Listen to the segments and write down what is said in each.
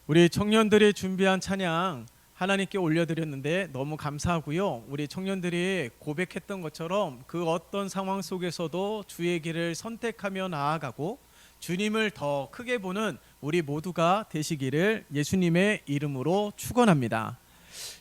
우리 청년들이 준비한 찬양 하나님께 올려드렸는데 너무 감사하고요. 우리 청년들이 고백했던 것처럼 그 어떤 상황 속에서도 주의 길을 선택하며 나아가고 주님을 더 크게 보는 우리 모두가 되시기를 예수님의 이름으로 축원합니다.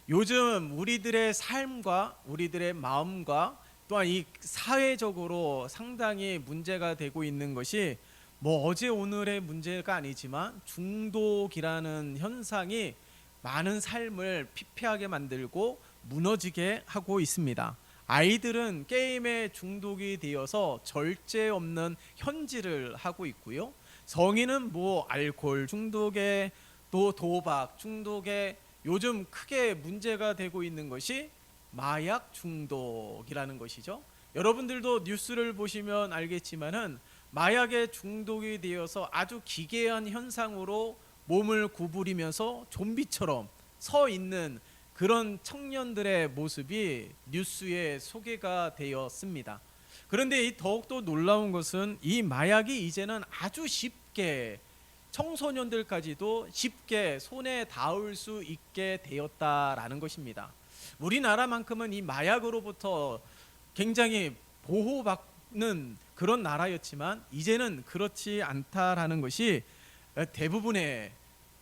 요즘 우리들의 삶과 우리들의 마음과 또한 이 사회적으로 상당히 문제가 되고 있는 것이 어제 오늘의 문제가 아니지만 중독이라는 현상이 많은 삶을 피폐하게 만들고 무너지게 하고 있습니다. 아이들은 게임에 중독이 되어서 절제 없는 현질을 하고 있고요. 성인은 알코올 중독에 또 도박 중독에 요즘 크게 문제가 되고 있는 것이 마약 중독이라는 것이죠. 여러분들도 뉴스를 보시면 알겠지만은 마약에 중독이 되어서 아주 기괴한 현상으로 몸을 구부리면서 좀비처럼 서 있는 그런 청년들의 모습이 뉴스에 소개가 되었습니다. 그런데 이 더욱더 놀라운 것은 이 마약이 이제는 아주 쉽게 청소년들까지도 쉽게 손에 닿을 수 있게 되었다라는 것입니다. 우리나라만큼은 이 마약으로부터 굉장히 보호받는 그런 나라였지만 이제는 그렇지 않다라는 것이 대부분의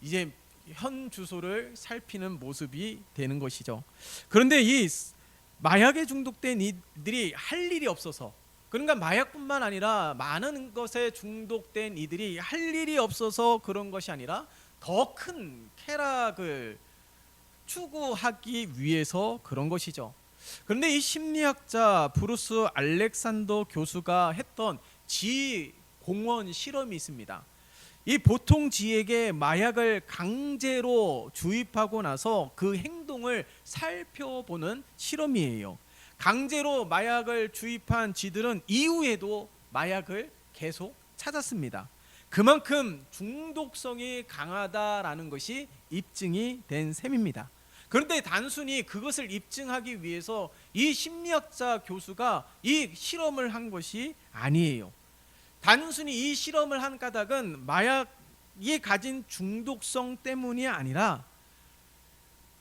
이제 현 주소를 살피는 모습이 되는 것이죠. 그런데 이 마약에 중독된 이들이 할 일이 없어서, 그러니까 마약뿐만 아니라 많은 것에 중독된 이들이 할 일이 없어서 그런 것이 아니라 더 큰 쾌락을 추구하기 위해서 그런 것이죠. 그런데 이 심리학자 브루스 알렉산더 교수가 했던 지공원 실험이 있습니다. 이 보통 쥐에게 마약을 강제로 주입하고 나서 그 행동을 살펴보는 실험이에요. 강제로 마약을 주입한 쥐들은 이후에도 마약을 계속 찾았습니다. 그만큼 중독성이 강하다라는 것이 입증이 된 셈입니다. 그런데 단순히 그것을 입증하기 위해서 이 심리학자 교수가 이 실험을 한 것이 아니에요. 단순히 이 실험을 한 까닭은 마약이 가진 중독성 때문이 아니라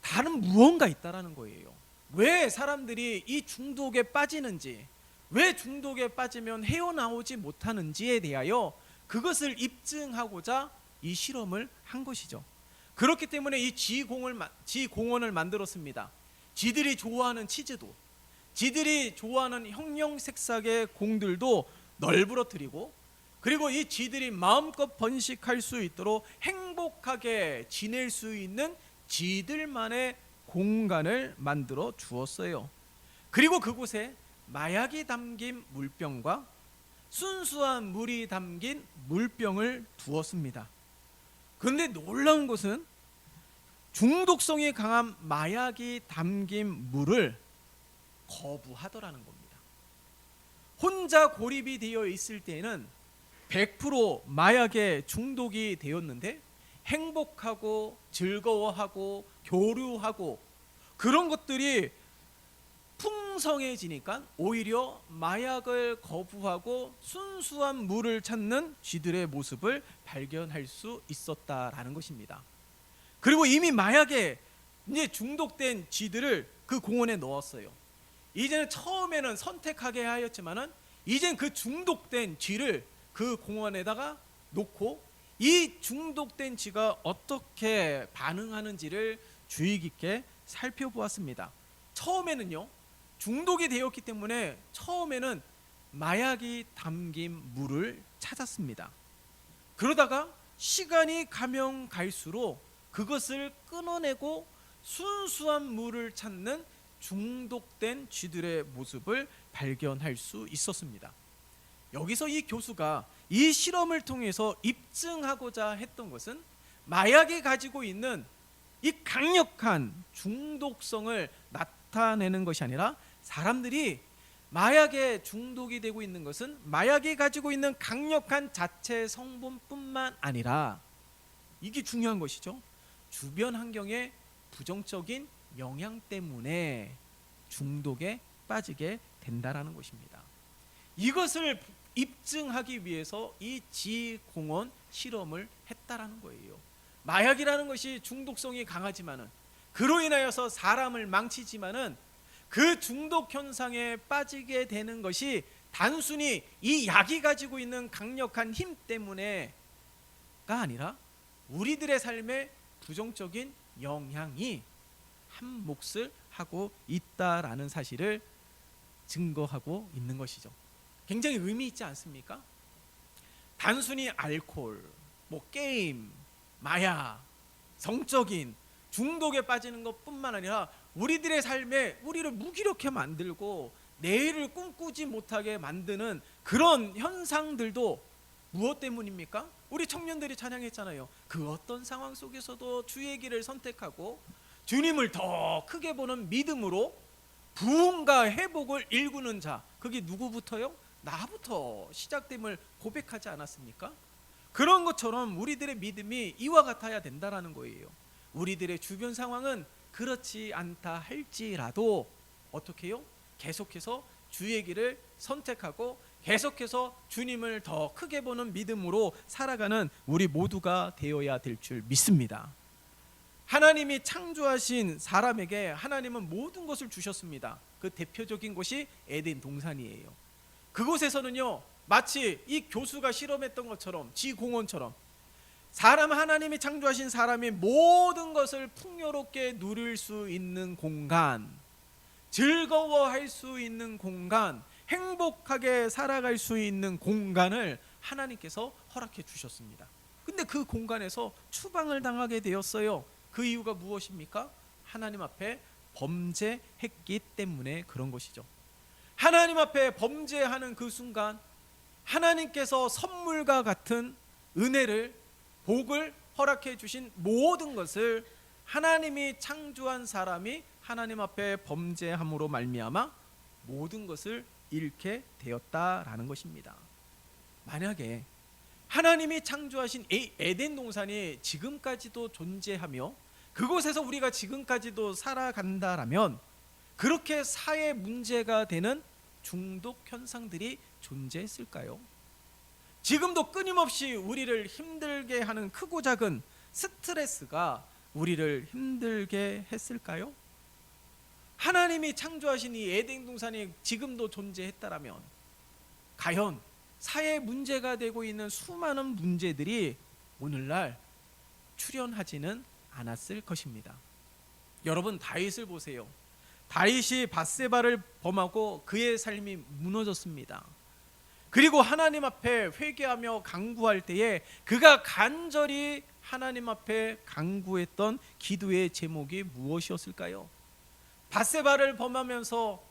다른 무언가 있다라는 거예요. 왜 사람들이 이 중독에 빠지는지, 왜 중독에 빠지면 헤어나오지 못하는지에 대하여 그것을 입증하고자 이 실험을 한 것이죠. 그렇기 때문에 이 지공원을 만들었습니다. 지들이 좋아하는 치즈도, 지들이 좋아하는 형형색색의 공들도 널브러뜨리고, 그리고 이 쥐들이 마음껏 번식할 수 있도록 행복하게 지낼 수 있는 쥐들만의 공간을 만들어 주었어요. 그리고 그곳에 마약이 담긴 물병과 순수한 물이 담긴 물병을 두었습니다. 그런데 놀라운 것은 중독성이 강한 마약이 담긴 물을 거부하더라는 겁니다. 혼자 고립이 되어 있을 때에는 100% 마약에 중독이 되었는데 행복하고 즐거워하고 교류하고 그런 것들이 풍성해지니까 오히려 마약을 거부하고 순수한 물을 찾는 쥐들의 모습을 발견할 수 있었다라는 것입니다. 그리고 이미 마약에 이제 중독된 쥐들을 그 공원에 넣었어요. 이제는 처음에는 선택하게 하였지만은 이젠 그 중독된 쥐를 그 공원에다가 놓고 이 중독된 쥐가 어떻게 반응하는지를 주의 깊게 살펴보았습니다. 처음에는요, 중독이 되었기 때문에 처음에는 마약이 담긴 물을 찾았습니다. 그러다가 시간이 가면 갈수록 그것을 끊어내고 순수한 물을 찾는 중독된 쥐들의 모습을 발견할 수 있었습니다. 여기서 이 교수가 이 실험을 통해서 입증하고자 했던 것은 마약이 가지고 있는 이 강력한 중독성을 나타내는 것이 아니라 사람들이 마약에 중독이 되고 있는 것은 마약이 가지고 있는 강력한 자체 성분뿐만 아니라 이게 중요한 것이죠. 주변 환경의 부정적인 영향 때문에 중독에 빠지게 된다라는 것입니다. 이것을 입증하기 위해서 이 지공원 실험을 했다라는 거예요. 마약이라는 것이 중독성이 강하지만은 그로 인하여서 사람을 망치지만은 그 중독 현상에 빠지게 되는 것이 단순히 이 약이 가지고 있는 강력한 힘 때문에가 아니라 우리들의 삶에 부정적인 영향이 한 몫을 하고 있다라는 사실을 증거하고 있는 것이죠. 굉장히 의미 있지 않습니까? 단순히 알코올, 게임, 마약, 성적인 중독에 빠지는 것뿐만 아니라 우리들의 삶에 우리를 무기력해 만들고 내일을 꿈꾸지 못하게 만드는 그런 현상들도 무엇 때문입니까? 우리 청년들이 찬양했잖아요. 그 어떤 상황 속에서도 주의 길을 선택하고 주님을 더 크게 보는 믿음으로 부흥과 회복을 일구는 자, 그게 누구부터요? 나부터 시작됨을 고백하지 않았습니까? 그런 것처럼 우리들의 믿음이 이와 같아야 된다라는 거예요. 우리들의 주변 상황은 그렇지 않다 할지라도 어떻게 해요? 계속해서 주의 길을 선택하고 계속해서 주님을 더 크게 보는 믿음으로 살아가는 우리 모두가 되어야 될 줄 믿습니다. 하나님이 창조하신 사람에게 하나님은 모든 것을 주셨습니다. 그 대표적인 곳이 에덴 동산이에요. 그곳에서는요, 마치 이 교수가 실험했던 것처럼, 지공원처럼 하나님이 창조하신 사람이 모든 것을 풍요롭게 누릴 수 있는 공간, 즐거워할 수 있는 공간, 행복하게 살아갈 수 있는 공간을 하나님께서 허락해 주셨습니다. 근데 그 공간에서 추방을 당하게 되었어요. 그 이유가 무엇입니까? 하나님 앞에 범죄했기 때문에 그런 것이죠. 하나님 앞에 범죄하는 그 순간 하나님께서 선물과 같은 은혜를, 복을 허락해 주신 모든 것을 하나님이 창조한 사람이 하나님 앞에 범죄함으로 말미암아 모든 것을 잃게 되었다라는 것입니다. 만약에 하나님이 창조하신 에덴 동산이 지금까지도 존재하며 그곳에서 우리가 지금까지도 살아간다라면 그렇게 사회 문제가 되는 중독 현상들이 존재했을까요? 지금도 끊임없이 우리를 힘들게 하는 크고 작은 스트레스가 우리를 힘들게 했을까요? 하나님이 창조하신 이 에덴 동산이 지금도 존재했다라면 과연 사회 문제가 되고 있는 수많은 문제들이 오늘날 출현하지는 않았을 것입니다. 여러분, 다윗을 보세요. 다윗이 밧세바를 범하고 그의 삶이 무너졌습니다. 그리고 하나님 앞에 회개하며 간구할 때에 그가 간절히 하나님 앞에 간구했던 기도의 제목이 무엇이었을까요? 밧세바를 범하면서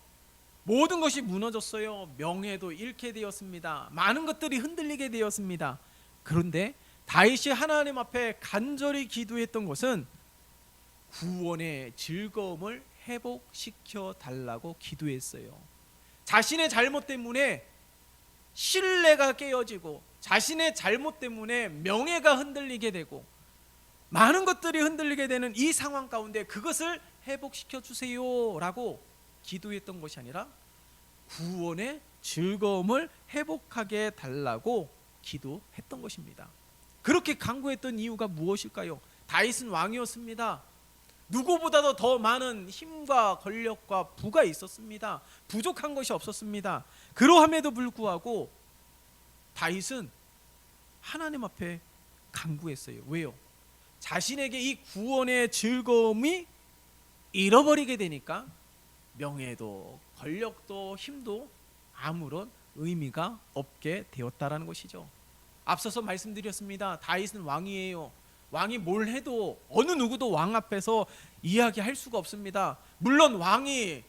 모든 것이 무너졌어요. 명예도 잃게 되었습니다. 많은 것들이 흔들리게 되었습니다. 그런데 다윗이 하나님 앞에 간절히 기도했던 것은 구원의 즐거움을 회복시켜 달라고 기도했어요. 자신의 잘못 때문에 신뢰가 깨어지고 자신의 잘못 때문에 명예가 흔들리게 되고 많은 것들이 흔들리게 되는 이 상황 가운데 그것을 회복시켜 주세요라고 기도했던 것이 아니라 구원의 즐거움을 회복하게 달라고 기도했던 것입니다. 그렇게 간구했던 이유가 무엇일까요? 다윗은 왕이었습니다. 누구보다도 더 많은 힘과 권력과 부가 있었습니다. 부족한 것이 없었습니다. 그러함에도 불구하고 다윗은 하나님 앞에 간구했어요. 왜요? 자신에게 이 구원의 즐거움이 잃어버리게 되니까 명예도 권력도 힘도 아무런 의미가 없게 되었다라는 것이죠. 앞서서 말씀드렸습니다. 다윗은 왕이에요. 왕이 뭘 해도 어느 누구도 왕 앞에서 이야기할 수가 없습니다. 물론 왕이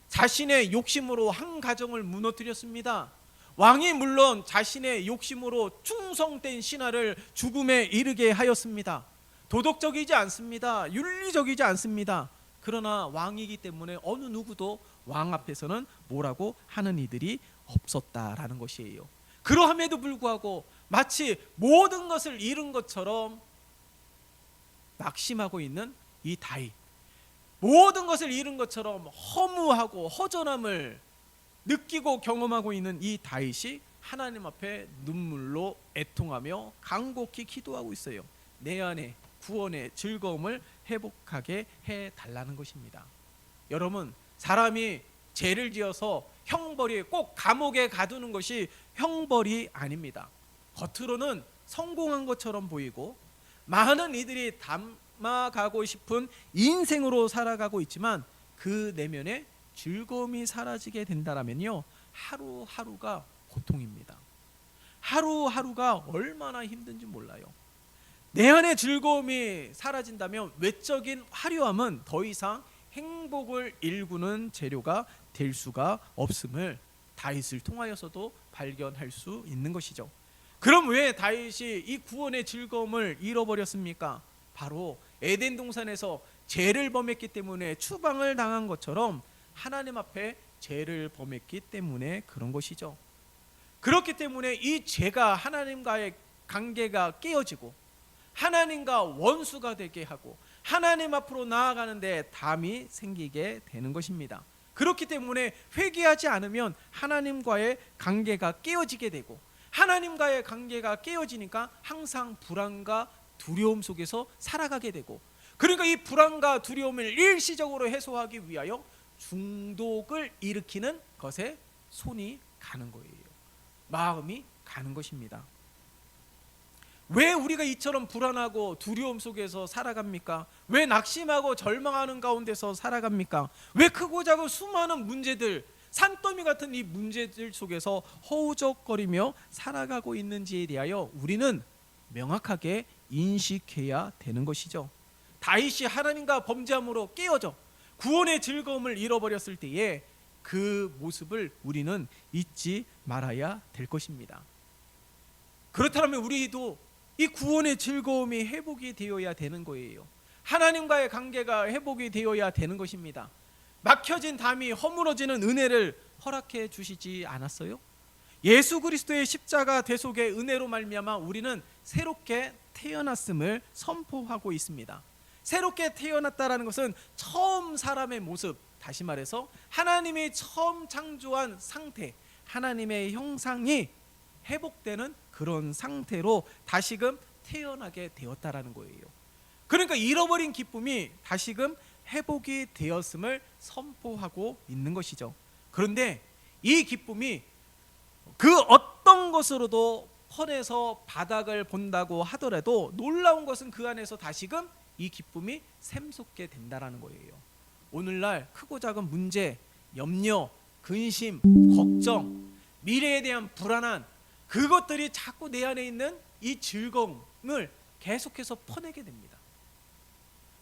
자신의 욕심으로 한 가정을 무너뜨렸습니다. 왕이 물론 자신의 욕심으로 충성된 신하를 죽음에 이르게 하였습니다. 도덕적이지 않습니다. 윤리적이지 않습니다. 그러나 왕이기 때문에 어느 누구도 왕 앞에서는 뭐라고 하는 이들이 없었다라는 것이에요. 그러함에도 불구하고 마치 모든 것을 잃은 것처럼 낙심하고 있는 이 다윗, 모든 것을 잃은 것처럼 허무하고 허전함을 느끼고 경험하고 있는 이 다윗이 하나님 앞에 눈물로 애통하며 간곡히 기도하고 있어요. 내 안에 구원의 즐거움을 회복하게 해달라는 것입니다. 여러분, 사람이 죄를 지어서 형벌이 꼭 감옥에 가두는 것이 형벌이 아닙니다. 겉으로는 성공한 것처럼 보이고 많은 이들이 담아가고 싶은 인생으로 살아가고 있지만 그 내면에 즐거움이 사라지게 된다면요, 하루하루가 고통입니다. 하루하루가 얼마나 힘든지 몰라요. 내 안의 즐거움이 사라진다면 외적인 화려함은 더 이상 행복을 일구는 재료가 될 수가 없음을 다윗을 통하여서도 발견할 수 있는 것이죠. 그럼 왜 다윗이 이 구원의 즐거움을 잃어버렸습니까? 바로 에덴 동산에서 죄를 범했기 때문에 추방을 당한 것처럼 하나님 앞에 죄를 범했기 때문에 그런 것이죠. 그렇기 때문에 이 죄가 하나님과의 관계가 깨어지고 하나님과 원수가 되게 하고 하나님 앞으로 나아가는데 담이 생기게 되는 것입니다. 그렇기 때문에 회개하지 않으면 하나님과의 관계가 깨어지게 되고 하나님과의 관계가 깨어지니까 항상 불안과 두려움 속에서 살아가게 되고, 그러니까 이 불안과 두려움을 일시적으로 해소하기 위하여 중독을 일으키는 것에 손이 가는 거예요. 마음이 가는 것입니다. 왜 우리가 이처럼 불안하고 두려움 속에서 살아갑니까? 왜 낙심하고 절망하는 가운데서 살아갑니까? 왜 크고 작은 수많은 문제들, 산더미 같은 이 문제들 속에서 허우적거리며 살아가고 있는지에 대하여 우리는 명확하게 인식해야 되는 것이죠. 다윗이 하나님과 범죄함으로 깨어져 구원의 즐거움을 잃어버렸을 때에 그 모습을 우리는 잊지 말아야 될 것입니다. 그렇다면 우리도 이 구원의 즐거움이 회복이 되어야 되는 거예요. 하나님과의 관계가 회복이 되어야 되는 것입니다. 막혀진 담이 허물어지는 은혜를 허락해 주시지 않았어요? 예수 그리스도의 십자가 대속의 은혜로 말미암아 우리는 새롭게 태어났음을 선포하고 있습니다. 새롭게 태어났다라는 것은 처음 사람의 모습, 다시 말해서 하나님이 처음 창조한 상태, 하나님의 형상이 회복되는 그런 상태로 다시금 태어나게 되었다라는 거예요. 그러니까 잃어버린 기쁨이 다시금 회복이 되었음을 선포하고 있는 것이죠. 그런데 이 기쁨이 그 어떤 것으로도 펀해서 바닥을 본다고 하더라도 놀라운 것은 그 안에서 다시금 이 기쁨이 샘솟게 된다라는 거예요. 오늘날 크고 작은 문제, 염려, 근심, 걱정, 미래에 대한 불안한 그것들이 자꾸 내 안에 있는 이 즐거움을 계속해서 퍼내게 됩니다.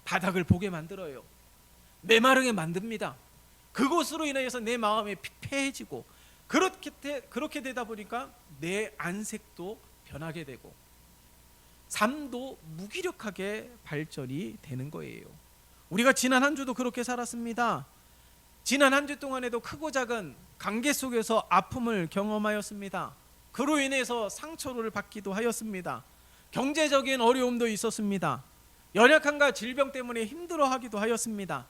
바닥을 보게 만들어요. 메마르게 만듭니다. 그것으로 인해서 내 마음이 피폐해지고 그렇게 되다 보니까 내 안색도 변하게 되고 삶도 무기력하게 발전이 되는 거예요. 우리가 지난 한 주도 그렇게 살았습니다. 지난 한 주 동안에도 크고 작은 관계 속에서 아픔을 경험하였습니다. 그로 인해서 상처를 받기도 하였습니다. 경제적인 어려움도 있었습니다. 연약함과 질병 때문에 힘들어하기도 하였습니다.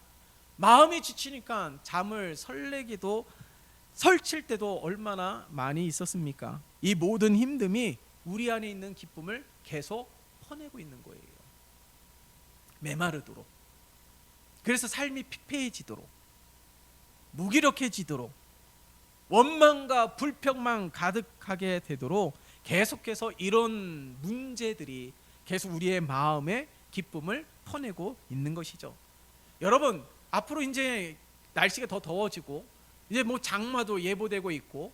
마음이 지치니까 잠을 설칠 때도 얼마나 많이 있었습니까? 이 모든 힘듦이 우리 안에 있는 기쁨을 계속 퍼내고 있는 거예요. 메마르도록, 그래서 삶이 피폐해지도록, 무기력해지도록, 원망과 불평만 가득하게 되도록 계속해서 이런 문제들이 계속 우리의 마음의 기쁨을 퍼내고 있는 것이죠. 여러분, 앞으로 이제 날씨가 더 더워지고 이제 뭐 장마도 예보되고 있고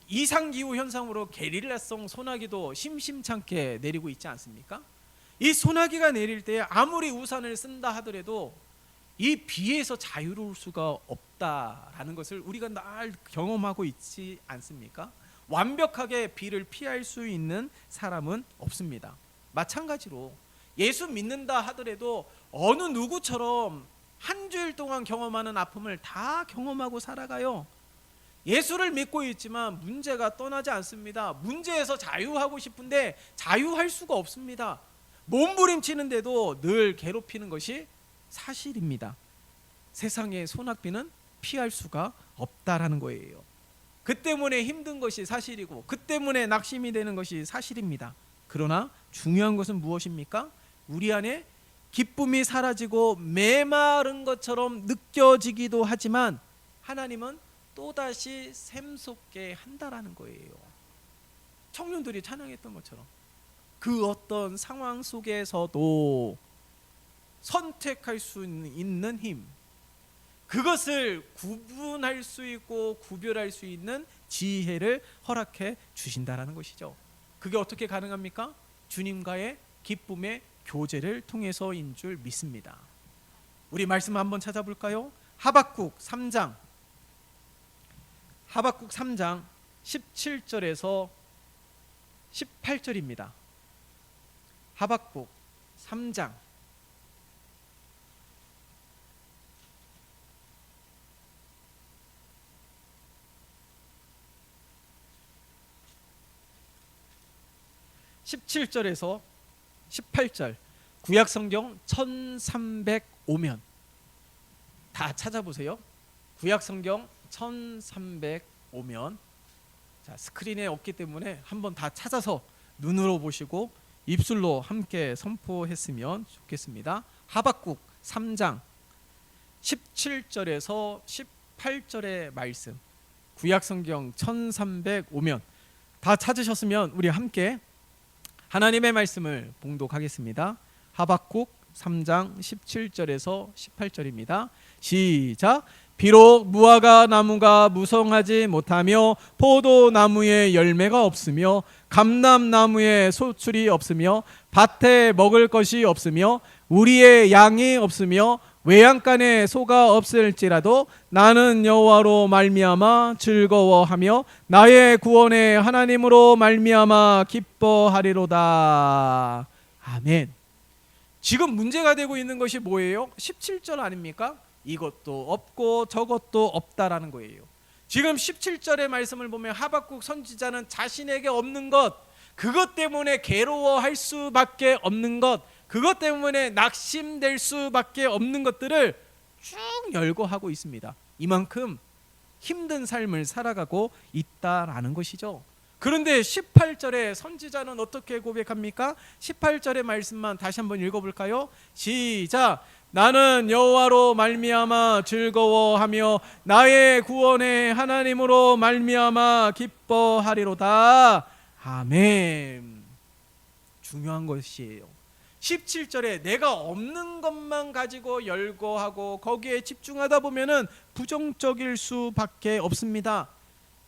이상기후 현상으로 게릴라성 소나기도 심심찮게 내리고 있지 않습니까? 이 소나기가 내릴 때 아무리 우산을 쓴다 하더라도 이 비에서 자유로울 수가 없다라는 것을 우리가 늘 경험하고 있지 않습니까? 완벽하게 비를 피할 수 있는 사람은 없습니다. 마찬가지로 예수 믿는다 하더라도 어느 누구처럼 한 주일 동안 경험하는 아픔을 다 경험하고 살아가요. 예수를 믿고 있지만 문제가 떠나지 않습니다. 문제에서 자유하고 싶은데 자유할 수가 없습니다. 몸부림치는데도 늘 괴롭히는 것이 사실입니다. 세상의 소낙비는 피할 수가 없다라는 거예요. 그 때문에 힘든 것이 사실이고 그 때문에 낙심이 되는 것이 사실입니다. 그러나 중요한 것은 무엇입니까? 우리 안에 기쁨이 사라지고 메마른 것처럼 느껴지기도 하지만 하나님은 또다시 샘솟게 한다라는 거예요. 청년들이 찬양했던 것처럼 그 어떤 상황 속에서도 선택할 수 있는 힘, 그것을 구분할 수 있고 구별할 수 있는 지혜를 허락해 주신다라는 것이죠. 그게 어떻게 가능합니까? 주님과의 기쁨의 교제를 통해서인 줄 믿습니다. 우리 말씀 한번 찾아볼까요? 하박국 3장 17절에서 18절입니다. 하박국 3장 17절에서 18절, 구약성경 1305면 다 찾아보세요. 구약성경 1305면, 자, 스크린에 없기 때문에 한번 다 찾아서 눈으로 보시고 입술로 함께 선포했으면 좋겠습니다. 하박국 3장 17절에서 18절의 말씀, 구약성경 1305면 다 찾으셨으면 우리 함께 하나님의 말씀을 봉독하겠습니다. 하박국 3장 17절에서 18절입니다. 시작. 비록 무화과 나무가 무성하지 못하며 포도나무에 열매가 없으며 감람나무에 소출이 없으며 밭에 먹을 것이 없으며 우리의 양이 없으며 외양간에 소가 없을지라도 나는 여호와로 말미암아 즐거워하며 나의 구원의 하나님으로 말미암아 기뻐하리로다. 아멘. 지금 문제가 되고 있는 것이 뭐예요? 17절 아닙니까? 이것도 없고 저것도 없다라는 거예요. 지금 17절의 말씀을 보면 하박국 선지자는 자신에게 없는 것, 그것 때문에 괴로워할 수밖에 없는 것, 그것 때문에 낙심될 수밖에 없는 것들을 쭉 열거하고 있습니다. 이만큼 힘든 삶을 살아가고 있다라는 것이죠. 그런데 18절에 선지자는 어떻게 고백합니까? 18절의 말씀만 다시 한번 읽어볼까요? 시작. 나는 여호와로 말미암아 즐거워하며 나의 구원의 하나님으로 말미암아 기뻐하리로다. 아멘. 중요한 것이에요. 17절에 내가 없는 것만 가지고 열거하고 거기에 집중하다 보면은 부정적일 수밖에 없습니다.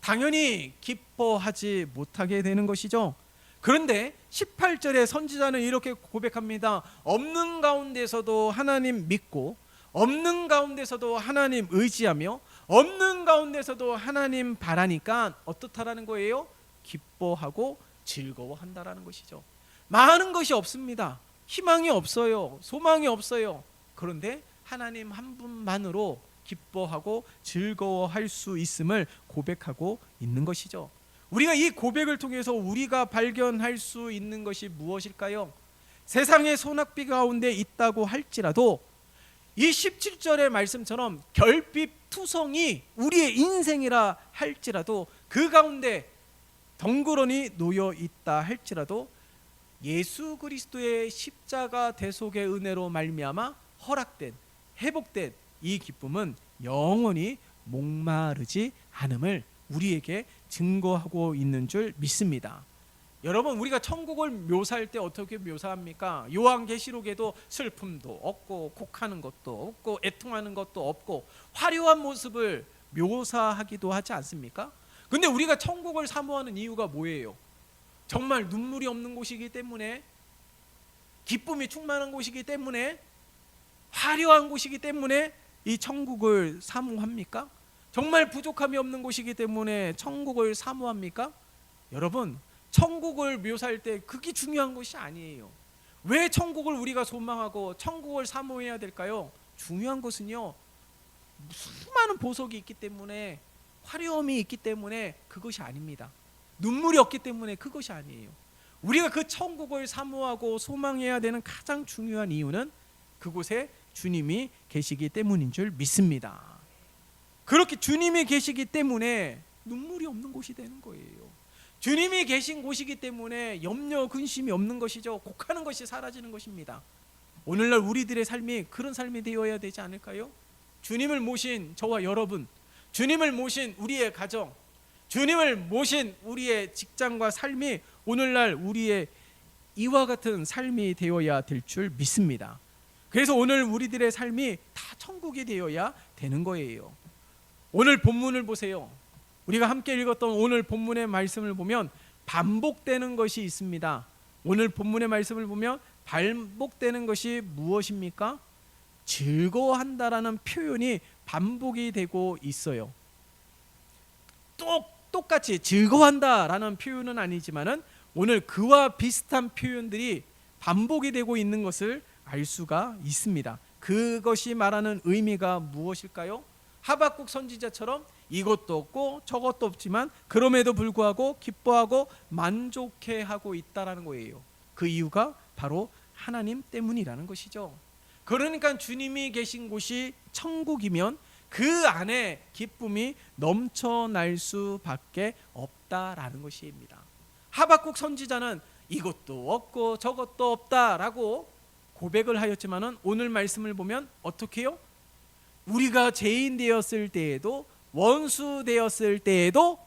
당연히 기뻐하지 못하게 되는 것이죠. 그런데 18절에 선지자는 이렇게 고백합니다. 없는 가운데서도 하나님 믿고, 없는 가운데서도 하나님 의지하며, 없는 가운데서도 하나님 바라니까 어떻다라는 거예요? 기뻐하고 즐거워한다라는 것이죠. 많은 것이 없습니다. 희망이 없어요. 소망이 없어요. 그런데 하나님 한 분만으로 기뻐하고 즐거워할 수 있음을 고백하고 있는 것이죠. 우리가 이 고백을 통해서 우리가 발견할 수 있는 것이 무엇일까요? 세상의 소낙비 가운데 있다고 할지라도 이 17절의 말씀처럼 결핍 투성이 우리의 인생이라 할지라도 그 가운데 덩그러니 놓여 있다 할지라도 예수 그리스도의 십자가 대속의 은혜로 말미암아 허락된, 회복된 이 기쁨은 영원히 목마르지 않음을 우리에게 증거하고 있는 줄 믿습니다. 여러분, 우리가 천국을 묘사할 때 어떻게 묘사합니까? 요한계시록에도 슬픔도 없고 곡하는 것도 없고 애통하는 것도 없고 화려한 모습을 묘사하기도 하지 않습니까? 근데 우리가 천국을 사모하는 이유가 뭐예요? 정말 눈물이 없는 곳이기 때문에, 기쁨이 충만한 곳이기 때문에, 화려한 곳이기 때문에 이 천국을 사모합니까? 정말 부족함이 없는 곳이기 때문에 천국을 사모합니까? 여러분, 천국을 묘사할 때 그게 중요한 것이 아니에요. 왜 천국을 우리가 소망하고 천국을 사모해야 될까요? 중요한 것은요, 수많은 보석이 있기 때문에, 화려함이 있기 때문에 그것이 아닙니다. 눈물이 없기 때문에 그것이 아니에요. 우리가 그 천국을 사모하고 소망해야 되는 가장 중요한 이유는 그곳에 주님이 계시기 때문인 줄 믿습니다. 그렇게 주님이 계시기 때문에 눈물이 없는 곳이 되는 거예요. 주님이 계신 곳이기 때문에 염려 근심이 없는 것이죠. 곡하는 것이 사라지는 것입니다. 오늘날 우리들의 삶이 그런 삶이 되어야 되지 않을까요? 주님을 모신 저와 여러분, 주님을 모신 우리의 가정, 주님을 모신 우리의 직장과 삶이 오늘날 우리의 이와 같은 삶이 되어야 될 줄 믿습니다. 그래서 오늘 우리들의 삶이 다 천국이 되어야 되는 거예요. 오늘 본문을 보세요. 우리가 함께 읽었던 오늘 본문의 말씀을 보면 반복되는 것이 있습니다. 오늘 본문의 말씀을 보면 반복되는 것이 무엇입니까? 즐거워한다라는 표현이 반복이 되고 있어요. 똑같이 즐거워한다라는 표현은 아니지만은 오늘 그와 비슷한 표현들이 반복이 되고 있는 것을 알 수가 있습니다. 그것이 말하는 의미가 무엇일까요? 하박국 선지자처럼 이것도 없고 저것도 없지만 그럼에도 불구하고 기뻐하고 만족해하고 있다라는 거예요. 그 이유가 바로 하나님 때문이라는 것이죠. 그러니까 주님이 계신 곳이 천국이면 그 안에 기쁨이 넘쳐날 수밖에 없다라는 것입니다. 하박국 선지자는 이것도 없고 저것도 없다라고 고백을 하였지만은 오늘 말씀을 보면 어떻게 해요? 우리가 죄인 되었을 때에도 원수 되었을 때에도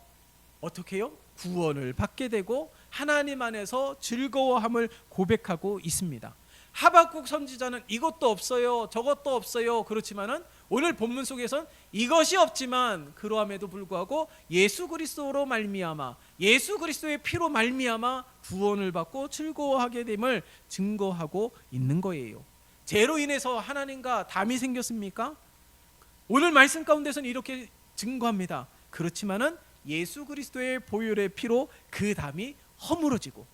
어떻게 해요? 구원을 받게 되고 하나님 안에서 즐거워함을 고백하고 있습니다. 하박국 선지자는 이것도 없어요, 저것도 없어요. 그렇지만은 오늘 본문 속에선 이것이 없지만 그러함에도 불구하고 예수 그리스도로 말미암아, 예수 그리스도의 피로 말미암아 구원을 받고 즐거워하게 됨을 증거하고 있는 거예요. 죄로 인해서 하나님과 담이 생겼습니까? 오늘 말씀 가운데서는 이렇게 증거합니다. 그렇지만은 예수 그리스도의 보혈의 피로 그 담이 허물어지고,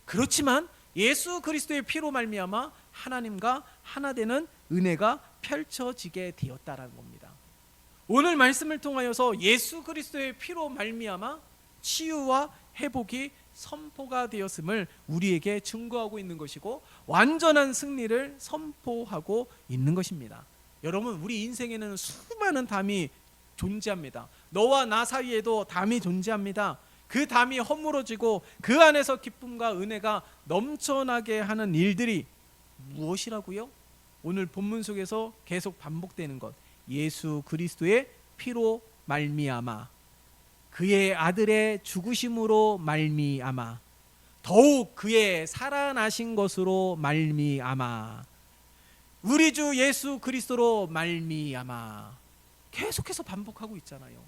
그렇지만 예수 그리스도의 피로 말미암아 하나님과 하나 되는 은혜가 펼쳐지게 되었다라는 겁니다. 오늘 말씀을 통하여서 예수 그리스도의 피로 말미암아 치유와 회복이 선포가 되었음을 우리에게 증거하고 있는 것이고 완전한 승리를 선포하고 있는 것입니다. 여러분, 우리 인생에는 수많은 담이 존재합니다. 너와 나 사이에도 담이 존재합니다. 그 담이 허물어지고 그 안에서 기쁨과 은혜가 넘쳐나게 하는 일들이 무엇이라고요? 오늘 본문 속에서 계속 반복되는 것, 예수 그리스도의 피로 말미암아, 그의 아들의 죽으심으로 말미암아, 더욱 그의 살아나신 것으로 말미암아, 우리 주 예수 그리스도로 말미암아, 계속해서 반복하고 있잖아요.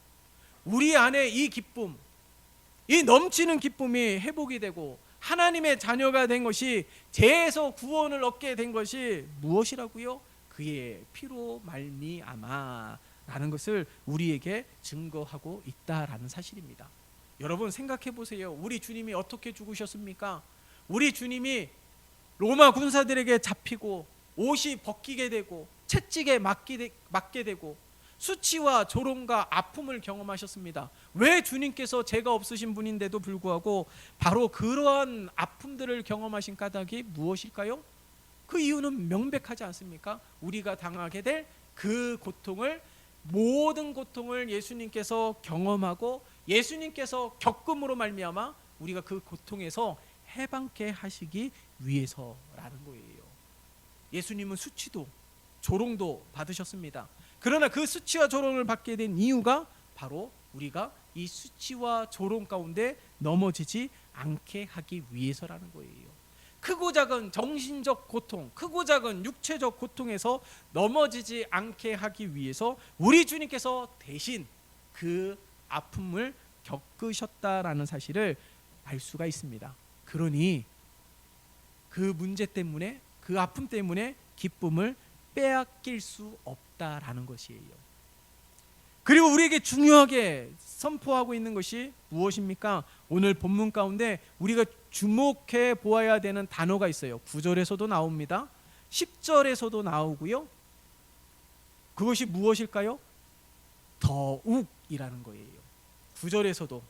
우리 안에 이 기쁨, 이 넘치는 기쁨이 회복이 되고 하나님의 자녀가 된 것이, 죄에서 구원을 얻게 된 것이 무엇이라고요? 그의 피로 말미암아 라는 것을 우리에게 증거하고 있다라는 사실입니다. 여러분 생각해 보세요. 우리 주님이 어떻게 죽으셨습니까? 우리 주님이 로마 군사들에게 잡히고 옷이 벗기게 되고 채찍에 맞게 되고 수치와 조롱과 아픔을 경험하셨습니다. 왜 주님께서 죄가 없으신 분인데도 불구하고 바로 그러한 아픔들을 경험하신 까닭이 무엇일까요? 그 이유는 명백하지 않습니까? 우리가 당하게 될 그 고통을, 모든 고통을 예수님께서 경험하고 예수님께서 겪음으로 말미암아 우리가 그 고통에서 해방케 하시기 위해서라는 거예요. 예수님은 수치도 조롱도 받으셨습니다. 그러나 그 수치와 조롱을 받게 된 이유가 바로 우리가 이 수치와 조롱 가운데 넘어지지 않게 하기 위해서라는 거예요. 크고 작은 정신적 고통, 크고 작은 육체적 고통에서 넘어지지 않게 하기 위해서 우리 주님께서 대신 그 아픔을 겪으셨다라는 사실을 알 수가 있습니다. 그러니 그 문제 때문에, 그 아픔 때문에 기쁨을 빼앗길 수 없다라는 것이에요. 그리고 우리에게 중요하게 선포하고 있는 것이 무엇입니까? 오늘 본문 가운데 우리가 주목해 보아야 되는 단어가 있어요. 9절에서도 나옵니다. 10절에서도 나오고요. 그것이 무엇일까요? 더욱이라는 거예요. 9절에서도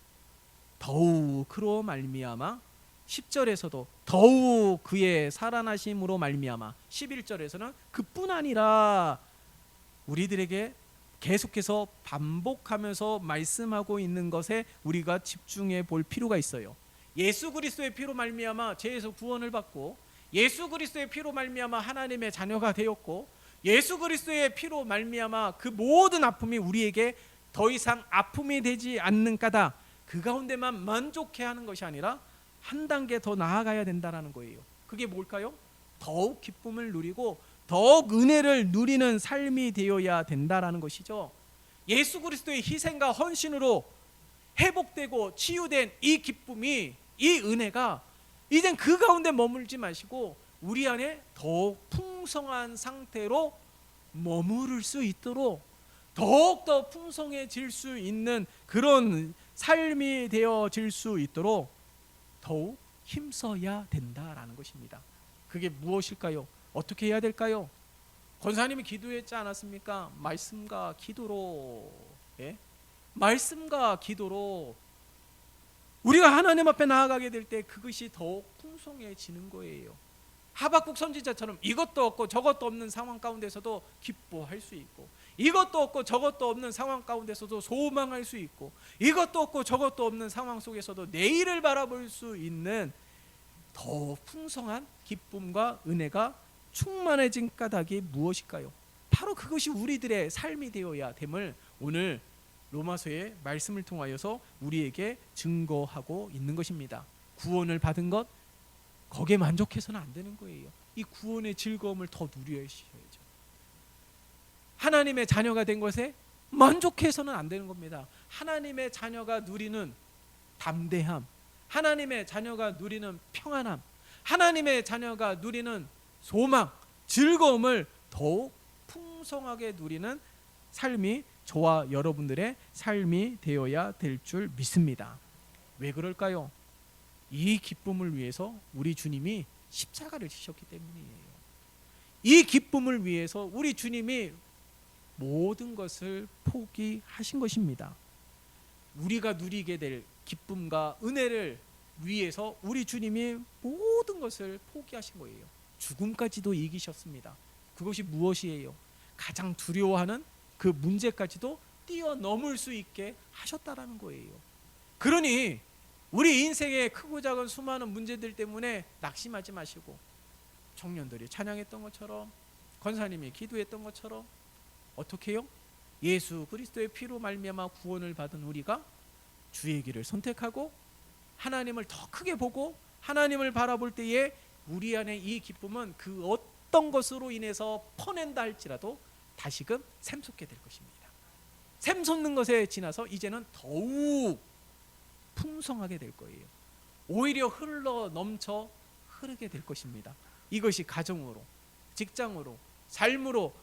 더욱 그로 말미암아, 10절에서도 더욱 그의 살아나심으로 말미암아, 11절에서는 그뿐 아니라 우리들에게 계속해서 반복하면서 말씀하고 있는 것에 우리가 집중해 볼 필요가 있어요. 예수 그리스도의 피로 말미암아 죄에서 구원을 받고, 예수 그리스도의 피로 말미암아 하나님의 자녀가 되었고, 예수 그리스도의 피로 말미암아 그 모든 아픔이 우리에게 더 이상 아픔이 되지 않는 까닭, 그 가운데만 만족해하는 것이 아니라 한 단계 더 나아가야 된다는 거예요. 그게 뭘까요? 더욱 기쁨을 누리고 더욱 은혜를 누리는 삶이 되어야 된다는 것이죠. 예수 그리스도의 희생과 헌신으로 회복되고 치유된 이 기쁨이, 이 은혜가 이젠 그 가운데 머물지 마시고 우리 안에 더욱 풍성한 상태로 머무를 수 있도록, 더욱더 풍성해질 수 있는 그런 삶이 되어질 수 있도록 더욱 힘써야 된다라는 것입니다. 그게 무엇일까요? 어떻게 해야 될까요? 권사님이 기도했지 않았습니까? 말씀과 기도로, 말씀과 기도로 우리가 하나님 앞에 나아가게 될 때 그것이 더욱 풍성해지는 거예요. 하박국 선지자처럼 이것도 없고 저것도 없는 상황 가운데서도 기뻐할 수 있고, 이것도 없고 저것도 없는 상황 가운데서도 소망할 수 있고, 이것도 없고 저것도 없는 상황 속에서도 내일을 바라볼 수 있는 더 풍성한 기쁨과 은혜가 충만해진 까닭이 무엇일까요? 바로 그것이 우리들의 삶이 되어야 됨을 오늘 로마서의 말씀을 통하여서 우리에게 증거하고 있는 것입니다. 구원을 받은 것, 거기에 만족해서는 안 되는 거예요. 이 구원의 즐거움을 더 누려야죠. 하나님의 자녀가 된 것에 만족해서는 안 되는 겁니다. 하나님의 자녀가 누리는 담대함, 하나님의 자녀가 누리는 평안함, 하나님의 자녀가 누리는 소망, 즐거움을 더욱 풍성하게 누리는 삶이 저와 여러분들의 삶이 되어야 될 줄 믿습니다. 왜 그럴까요? 이 기쁨을 위해서 우리 주님이 십자가를 지셨기 때문이에요. 이 기쁨을 위해서 우리 주님이 모든 것을 포기하신 것입니다. 우리가 누리게 될 기쁨과 은혜를 위해서 우리 주님이 모든 것을 포기하신 거예요. 죽음까지도 이기셨습니다. 그것이 무엇이에요? 가장 두려워하는 그 문제까지도 뛰어넘을 수 있게 하셨다라는 거예요. 그러니 우리 인생의 크고 작은 수많은 문제들 때문에 낙심하지 마시고, 청년들이 찬양했던 것처럼, 권사님이 기도했던 것처럼 어떻게 해요? 예수 그리스도의 피로 말미암아 구원을 받은 우리가 주의 길을 선택하고 하나님을 더 크게 보고 하나님을 바라볼 때에 우리 안에 이 기쁨은 그 어떤 것으로 인해서 퍼낸다 할지라도 다시금 샘솟게 될 것입니다. 샘솟는 것에 지나서 이제는 더욱 풍성하게 될 거예요. 오히려 흘러 넘쳐 흐르게 될 것입니다. 이것이 가정으로, 직장으로, 삶으로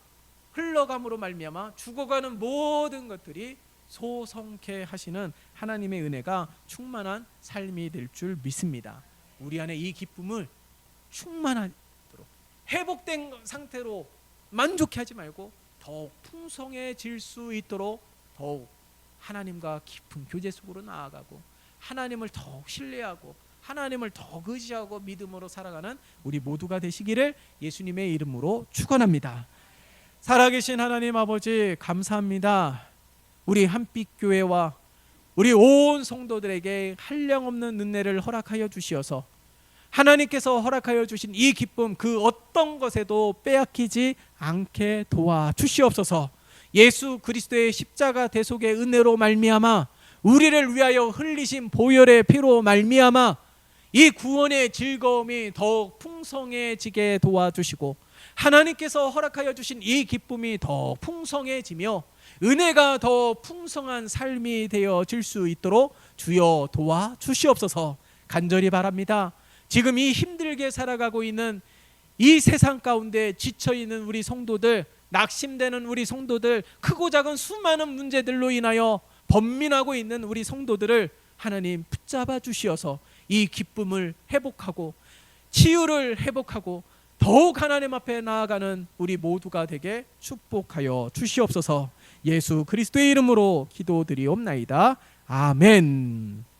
흘러감으로 말미암아 죽어가는 모든 것들이 소성케 하시는 하나님의 은혜가 충만한 삶이 될 줄 믿습니다. 우리 안에 이 기쁨을 충만하도록, 회복된 상태로 만족하지 말고 더욱 풍성해질 수 있도록 더욱 하나님과 깊은 교제 속으로 나아가고 하나님을 더욱 신뢰하고 하나님을 더욱 의지하고 믿음으로 살아가는 우리 모두가 되시기를 예수님의 이름으로 축원합니다. 살아계신 하나님 아버지, 감사합니다. 우리 한빛교회와 우리 온 성도들에게 한량없는 은혜를 허락하여 주시어서 하나님께서 허락하여 주신 이 기쁨, 그 어떤 것에도 빼앗기지 않게 도와주시옵소서. 예수 그리스도의 십자가 대속의 은혜로 말미암아 우리를 위하여 흘리신 보혈의 피로 말미암아 이 구원의 즐거움이 더욱 풍성해지게 도와주시고 하나님께서 허락하여 주신 이 기쁨이 더 풍성해지며 은혜가 더 풍성한 삶이 되어질 수 있도록 주여 도와주시옵소서. 간절히 바랍니다. 지금 이 힘들게 살아가고 있는 이 세상 가운데 지쳐있는 우리 성도들, 낙심되는 우리 성도들, 크고 작은 수많은 문제들로 인하여 번민하고 있는 우리 성도들을 하나님 붙잡아 주시어서 이 기쁨을 회복하고 치유를 회복하고 더욱 하나님 앞에 나아가는 우리 모두가 되게 축복하여 주시옵소서. 예수 그리스도의 이름으로 기도드리옵나이다. 아멘.